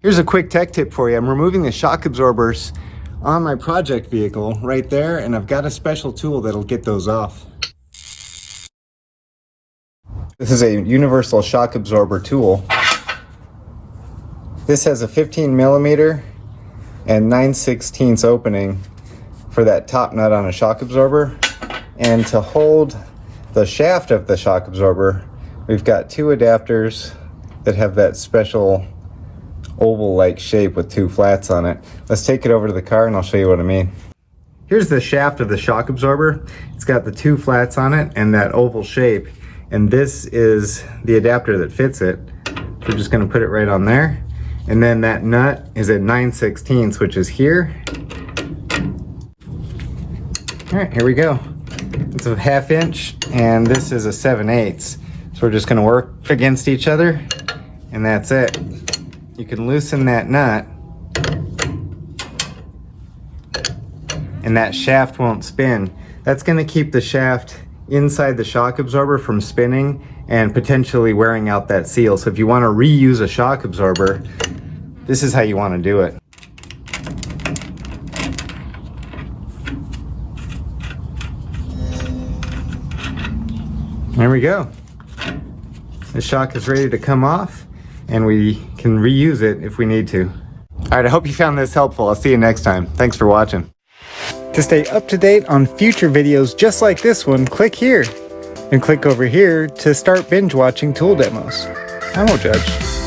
Here's a quick tech tip for you. I'm removing the shock absorbers on my project vehicle right there, and I've got a special tool that'll get those off. This is a universal shock absorber tool. This has a 15 millimeter and 9/16 opening for that top nut on a shock absorber. And to hold the shaft of the shock absorber, we've got two adapters that have that special oval-like shape with two flats on it. Let's take it over to the car and I'll show you what I mean. Here's the shaft of the shock absorber. It's got the two flats on it and that oval shape, and this is the adapter that fits it. We're just going to put it right on there, and then that nut is at 9/16, which is here. All right, here we go. It's a 1/2 inch and this is a 7/8. So we're just going to work against each other, and that's it. You can loosen that nut and that shaft won't spin. That's going to keep the shaft inside the shock absorber from spinning and potentially wearing out that seal. So if you want to reuse a shock absorber, this is how you want to do it. There we go. The shock is ready to come off, and we can reuse it if we need to. All right, I hope you found this helpful. I'll see you next time. Thanks for watching. To stay up to date on future videos just like this one, click here. And click over here to start binge watching tool demos. I won't judge.